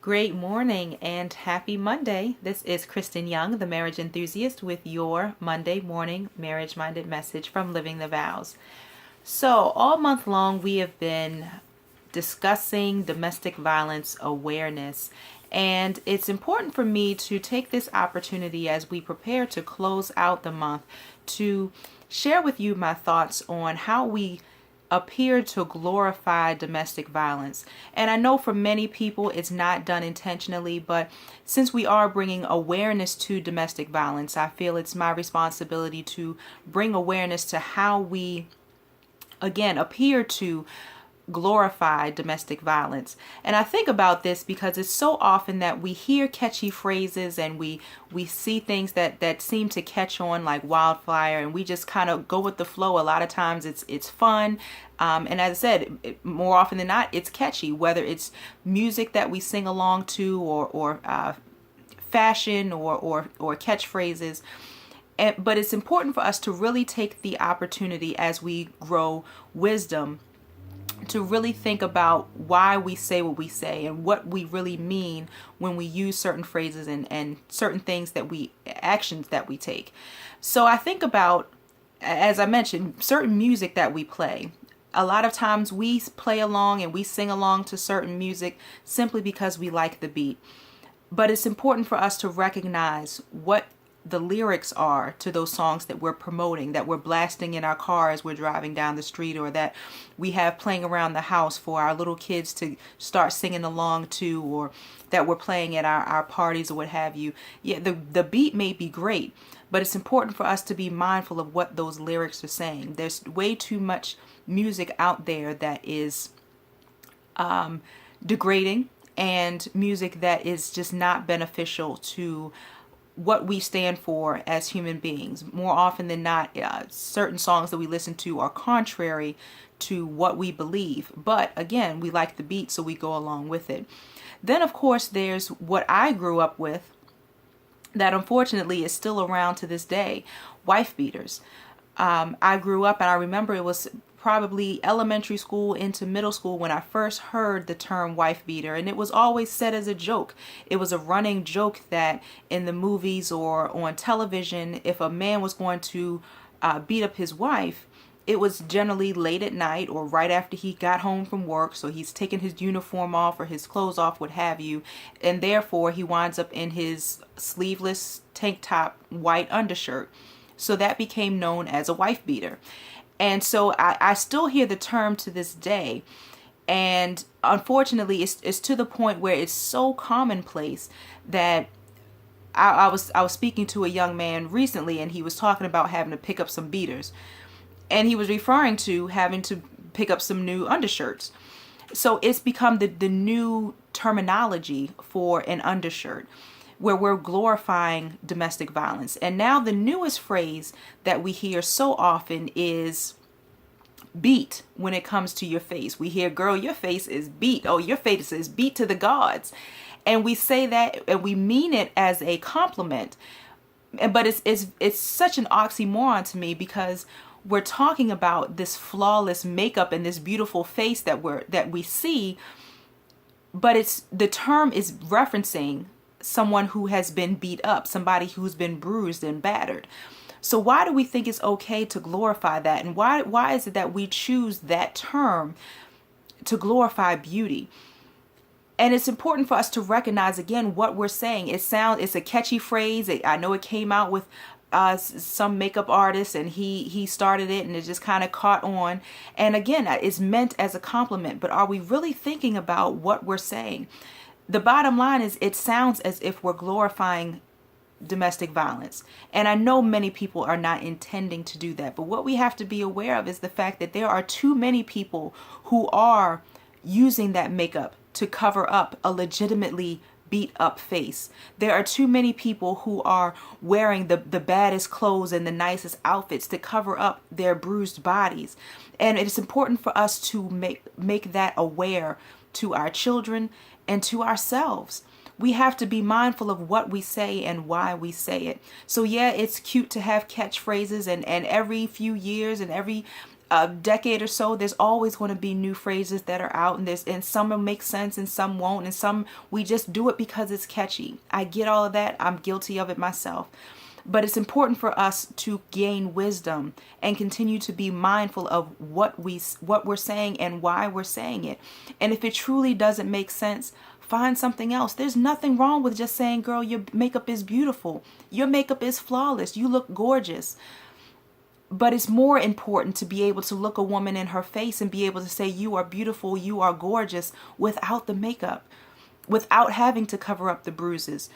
Great morning and happy Monday. This is Kristen Young, the marriage enthusiast, with your Monday morning marriage minded message from Living the Vows. So, all month long, we have been discussing domestic violence awareness, and it's important for me to take this opportunity as we prepare to close out the month to share with you my thoughts on how we appear to glorify domestic violence. And I know for many people it's not done intentionally, but since we are bringing awareness to domestic violence, I feel it's my responsibility to bring awareness to how we, again, appear to glorify domestic violence. And I think about this because it's so often that we hear catchy phrases and we see things that seem to catch on like wildfire, and we just kind of go with the flow. A lot of times it's fun, and as I said, more often than not it's catchy, whether it's music that we sing along to or fashion or catchphrases. But it's important for us to really take the opportunity as we grow wisdom to really think about why we say what we say and what we really mean when we use certain phrases and certain things actions that we take. So I think about, as I mentioned, certain music that we play. A lot of times we play along and we sing along to certain music simply because we like the beat. But it's important for us to recognize what the lyrics are to those songs that we're promoting, that we're blasting in our car as we're driving down the street, or that we have playing around the house for our little kids to start singing along to, or that we're playing at our parties or what have you. Yeah, the beat may be great, but it's important for us to be mindful of what those lyrics are saying. There's way too much music out there that is degrading, and music that is just not beneficial to what we stand for as human beings. More often than not, certain songs that we listen to are contrary to what we believe. But again, we like the beat, so we go along with it. Then, of course, there's what I grew up with that unfortunately is still around to this day, wife beaters. I grew up, and I remember it was probably elementary school into middle school when I first heard the term wife beater, and it was always said as a joke. It was a running joke that in the movies or on television, if a man was going to beat up his wife, it was generally late at night or right after he got home from work, so he's taken his uniform off or his clothes off, what have you, and therefore he winds up in his sleeveless tank top white undershirt. So that became known as a wife beater. And so I still hear the term to this day. And unfortunately, it's to the point where it's so commonplace that I was speaking to a young man recently, and he was talking about having to pick up some beaters. And he was referring to having to pick up some new undershirts. So it's become the new terminology for an undershirt, where we're glorifying domestic violence. And now the newest phrase that we hear so often is beat when it comes to your face. We hear, girl, your face is beat. Oh, your face is beat to the gods. And we say that and we mean it as a compliment. But it's such an oxymoron to me, because we're talking about this flawless makeup and this beautiful face that we see, but the term is referencing someone who has been beat up, somebody who's been bruised and battered. So why do we think it's okay to glorify that? And why is it that we choose that term to glorify beauty? And it's important for us to recognize, again, what we're saying. It's a catchy phrase. I know it came out with some makeup artist, and he started it, and it just kind of caught on. And again, it's meant as a compliment, but are we really thinking about what we're saying? The bottom line is, it sounds as if we're glorifying domestic violence. And I know many people are not intending to do that. But what we have to be aware of is the fact that there are too many people who are using that makeup to cover up a legitimately beat up face. There are too many people who are wearing the baddest clothes and the nicest outfits to cover up their bruised bodies. And it's important for us to make that aware to our children and to ourselves. We have to be mindful of what we say and why we say it. So yeah, it's cute to have catchphrases, and every few years and every a decade or so, there's always going to be new phrases that are out, and some will make sense and some won't, and some we just do it because it's catchy. I get all of that. I'm guilty of it myself. But it's important for us to gain wisdom and continue to be mindful of what we're saying and why we're saying it. And if it truly doesn't make sense, find something else. There's nothing wrong with just saying, girl, your makeup is beautiful. Your makeup is flawless. You look gorgeous. But it's more important to be able to look a woman in her face and be able to say, you are beautiful, you are gorgeous, without the makeup, without having to cover up the bruises,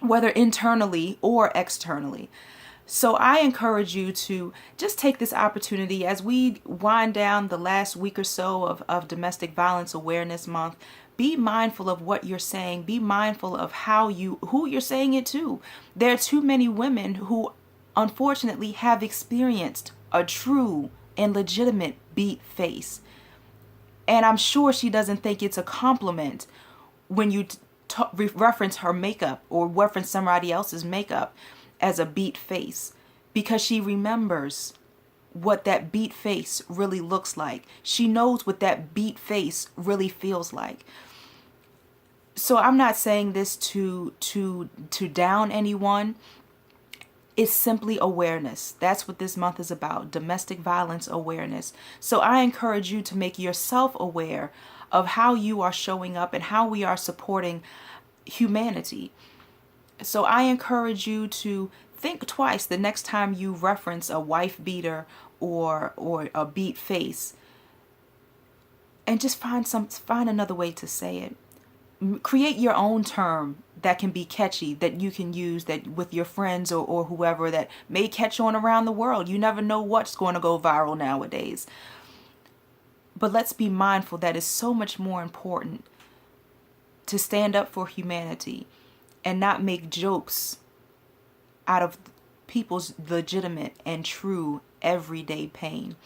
whether internally or externally. So I encourage you to just take this opportunity as we wind down the last week or so of Domestic Violence Awareness Month. Be mindful of what you're saying. Be mindful of who you're saying it to. There are too many women who unfortunately have experienced a true and legitimate beat face. And I'm sure she doesn't think it's a compliment when you reference her makeup or reference somebody else's makeup as a beat face, because she remembers what that beat face really looks like. She knows what that beat face really feels like. So I'm not saying this to down anyone. It's simply awareness. That's what this month is about, domestic violence awareness. So I encourage you to make yourself aware of how you are showing up and how we are supporting humanity. So I encourage you to think twice the next time you reference a wife beater or a beat face, and just find another way to say it. Create your own term that can be catchy, that you can use that with your friends or whoever, that may catch on around the world. You never know what's going to go viral nowadays. But let's be mindful that it's so much more important to stand up for humanity and not make jokes out of people's legitimate and true everyday pain.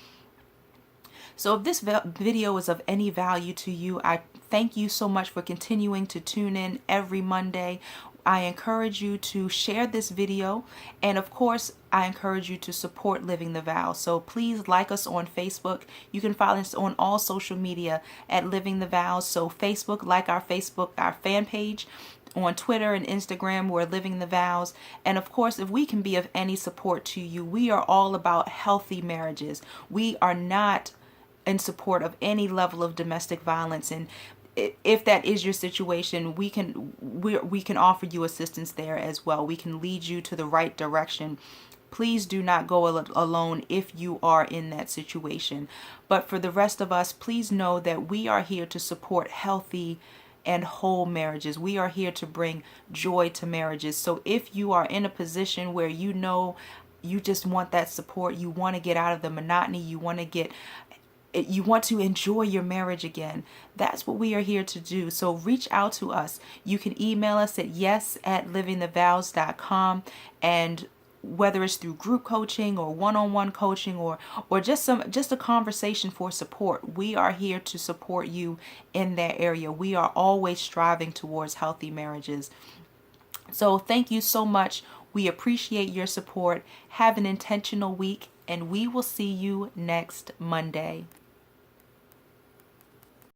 So if this video is of any value to you, I thank you so much for continuing to tune in every Monday. I encourage you to share this video, and of course I encourage you to support Living the Vow. So please like us on Facebook. You can follow us on all social media at Living the Vows. So Facebook, like our fan page. On Twitter and Instagram, we're Living the Vows. And of course, if we can be of any support to you, we are all about healthy marriages. We are not in support of any level of domestic violence, and if that is your situation, we can offer you assistance there as well. We can lead you to the right direction. Please do not go alone if you are in that situation. But for the rest of us, please know that we are here to support healthy and whole marriages. We are here to bring joy to marriages. So if you are in a position where you know you just want that support, you want to get out of the monotony, you want to enjoy your marriage again, that's what we are here to do. So reach out to us. You can email us at yes@livingthevows.com, and whether it's through group coaching or one-on-one coaching or just a conversation for support, we are here to support you in that area. We are always striving towards healthy marriages. So thank you so much. We appreciate your support. Have an intentional week, and we will see you next Monday.